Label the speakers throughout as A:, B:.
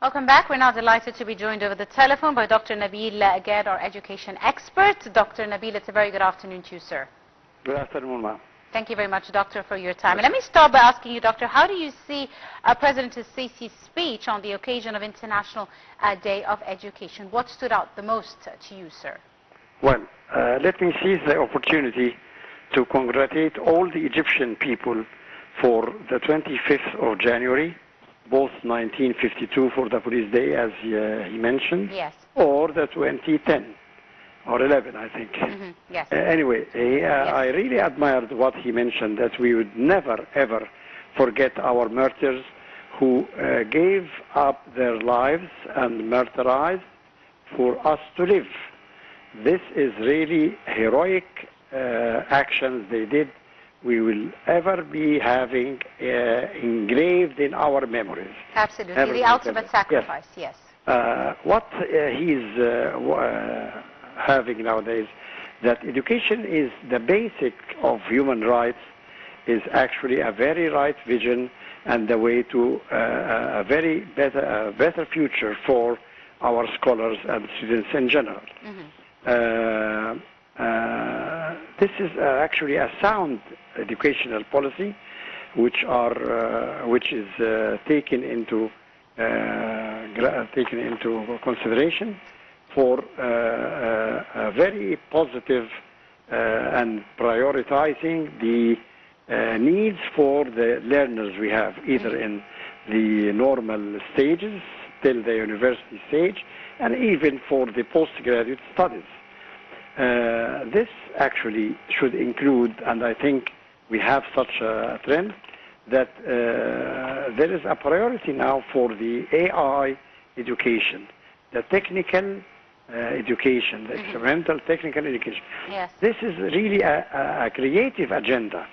A: Welcome back. We're now delighted to be joined over the telephone by Dr. Nabil Agad, our education expert. Dr. Nabil, it's a very good afternoon to you, sir.
B: Good afternoon, ma'am.
A: Thank you very much, Doctor, for your time. And let me start by asking you, Doctor, how do you see President Sisi's speech on the occasion of International Day of Education? What stood out the most to you, sir?
B: Well, let me seize the opportunity to congratulate all the Egyptian people for the 25th of January, both 1952 for the Police Day, as he mentioned,
A: yes,
B: or the 2010. Or 11, I think.
A: Yes.
B: Anyway,
A: Yes.
B: I really admired what he mentioned, that we would never, ever forget our martyrs who gave up their lives and martyrized for us to live. This is really heroic actions they did. We will ever be having engraved in our memories.
A: Absolutely, the ultimate sacrifice, yes.
B: What he's having nowadays, that education is the basic of human rights, is actually a very right vision and the way to a very better future for our scholars and students in general. This is actually a sound educational policy, which is taken into consideration for a very positive and prioritizing the needs for the learners we have, either in the normal stages till the university stage, and even for the postgraduate studies. This actually should include, and I think we have such a trend, that there is a priority now for the AI education, the technical education, the experimental technical education.
A: Yes.
B: This is really a creative agenda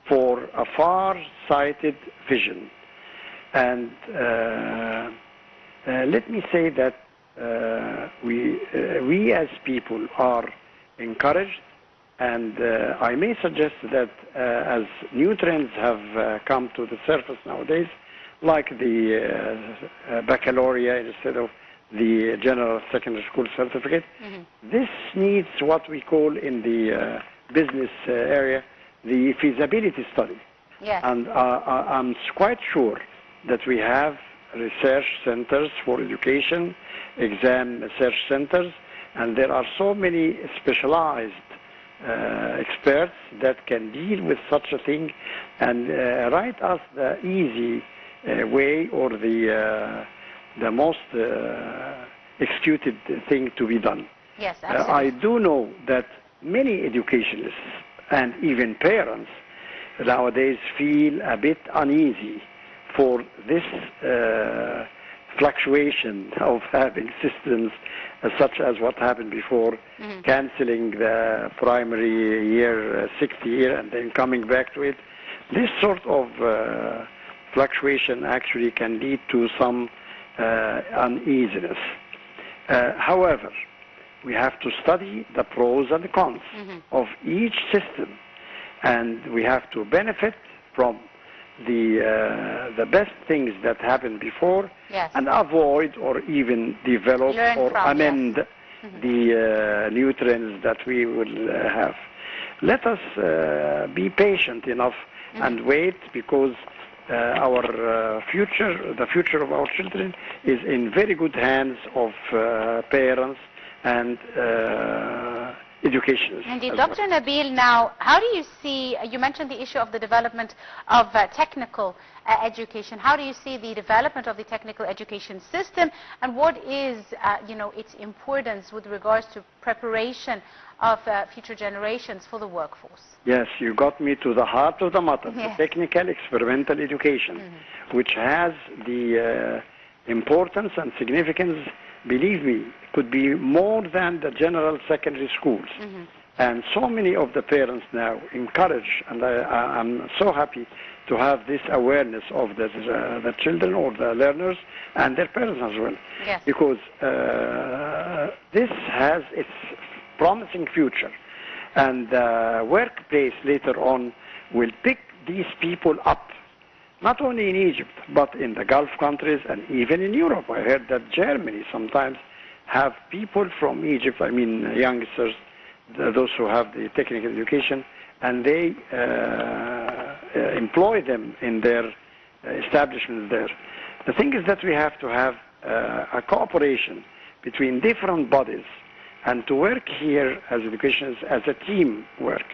B: for a far-sighted vision. And let me say that we as people are encouraged, and I may suggest that as new trends have come to the surface nowadays, like the baccalaureate instead of the general secondary school certificate, this needs what we call in the business area the feasibility study.
A: Yes.
B: And I'm quite sure that we have research centers for education, exam research centers, and there are so many specialized experts that can deal with such a thing and write us the easy way or the most executed thing to be done.
A: Yes, absolutely.
B: I do know that many educationists and even parents nowadays feel a bit uneasy for this fluctuation of having systems such as what happened before, cancelling the primary year, sixth year, and then coming back to it. This sort of fluctuation actually can lead to some uneasiness. However, we have to study the pros and the cons of each system, and we have to benefit from the best things that happened before,
A: yes,
B: and avoid or even develop amend the new trends that we will have. Let us be patient enough and wait, because our future, the future of our children, is in very good hands of parents and education.
A: Indeed. Dr. Nabil, now, how do you see, you mentioned the issue of the development of technical education. How do you see the development of the technical education system, and what is, its importance with regards to preparation of future generations for the workforce?
B: Yes, you got me to the heart of the matter, the technical experimental education, which has the importance and significance, believe me, could be more than the general secondary schools. And so many of the parents now encourage, and I'm so happy to have this awareness of the children or the learners and their parents as well.
A: Yes.
B: Because this has its promising future. And the workplace later on will pick these people up not only in Egypt, but in the Gulf countries and even in Europe. I heard that Germany sometimes have people from Egypt, I mean youngsters, those who have the technical education, and they employ them in their establishments there. The thing is that we have to have a cooperation between different bodies and to work here as educationists as a team work.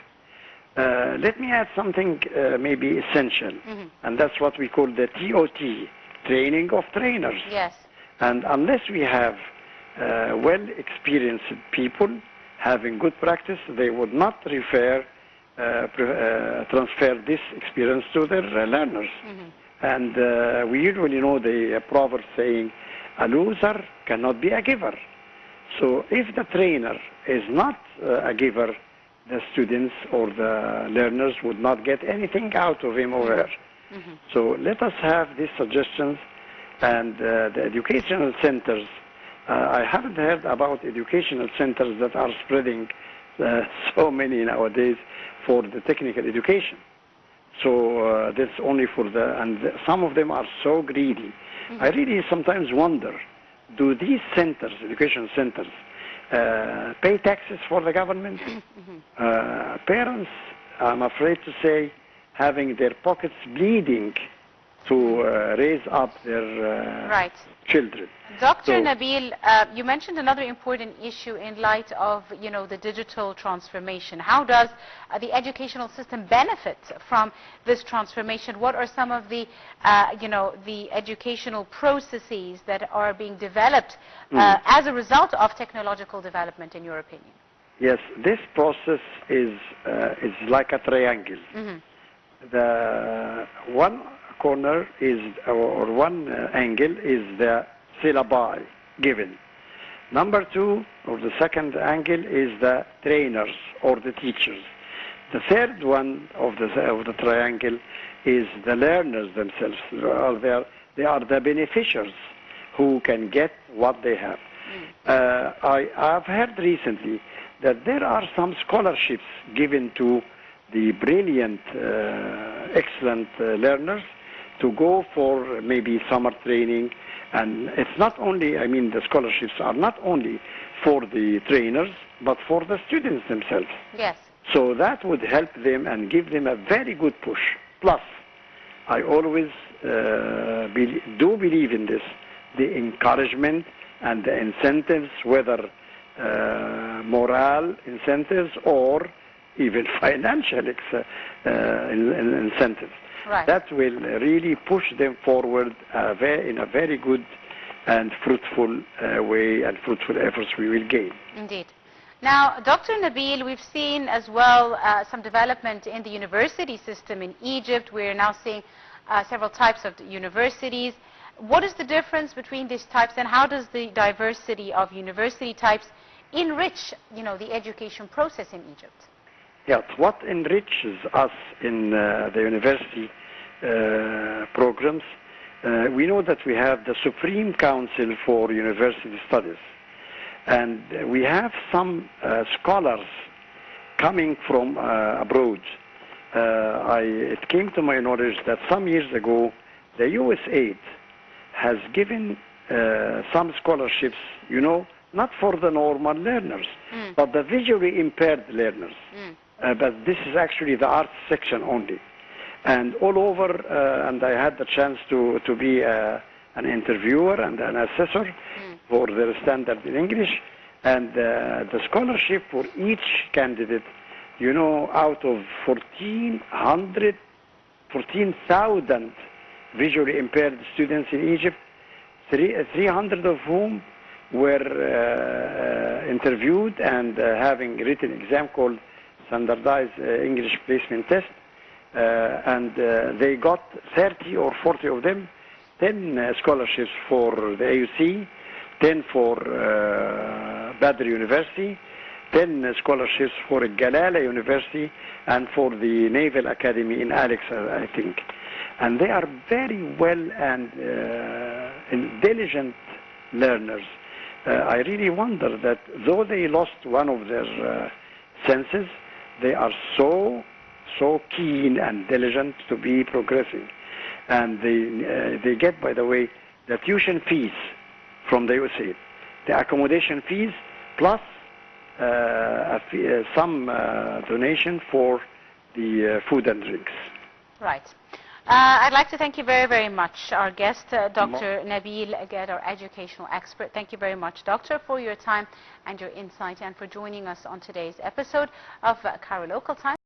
B: Let me add something maybe essential, and that's what we call the TOT, training of trainers.
A: Yes.
B: And unless we have well-experienced people having good practice, they would not transfer this experience to their learners. And we usually know the proverb saying, a loser cannot be a giver. So if the trainer is not a giver, the students or the learners would not get anything out of him or her. So let us have these suggestions, and the educational centers. I haven't heard about educational centers that are spreading so many nowadays for the technical education. So that's only for and some of them are so greedy. I really sometimes wonder, do these centers, education centers, pay taxes for the government? Parents, I'm afraid to say, having their pockets bleeding to raise up their children.
A: Dr. Nabil, you mentioned another important issue in light of, the digital transformation. How does the educational system benefit from this transformation? What are some of the, the educational processes that are being developed as a result of technological development, in your opinion?
B: Yes, this process is like a triangle. The one corner is, or one angle is the syllabi given. Number two, or the second angle, is the trainers or the teachers. The third one of the triangle is the learners themselves. They are the beneficiaries who can get what they have. I've heard recently that there are some scholarships given to the brilliant, excellent learners to go for maybe summer training. And it's not only, the scholarships are not only for the trainers, but for the students themselves.
A: Yes.
B: So that would help them and give them a very good push. Plus, I always do believe in this, the encouragement and the incentives, whether morale incentives or even financial incentives. That will really push them forward in a very good and fruitful way, and fruitful efforts we will gain.
A: Indeed. Now, Dr. Nabil, we've seen as well some development in the university system in Egypt. We're now seeing several types of universities. What is the difference between these types, and how does the diversity of university types enrich, the education process in Egypt?
B: Yes, what enriches us in the university programs, we know that we have the Supreme Council for University Studies, and we have some scholars coming from abroad. It came to my knowledge that some years ago the USAID has given some scholarships, not for the normal learners, but the visually impaired learners. But this is actually the arts section only. And all over, and I had the chance to be an interviewer and an assessor for their standard in English. And the scholarship for each candidate, out of 14,000 visually impaired students in Egypt, 300 of whom were interviewed and having written exam called standardized English placement test, and they got 30 or 40 of them, 10 scholarships for the AUC, 10 for Badr University, 10 scholarships for Galala University, and for the Naval Academy in Alex, I think. And they are very well and diligent learners. I really wonder that though they lost one of their senses, they are so keen and diligent to be progressing. and they get, by the way, the tuition fees from the USAID, the accommodation fees, plus some donation for the food and drinks.
A: Right. I'd like to thank you very, very much. Our guest, Dr. Nabil, again, our educational expert. Thank you very much, Doctor, for your time and your insight and for joining us on today's episode of Cairo Local Time.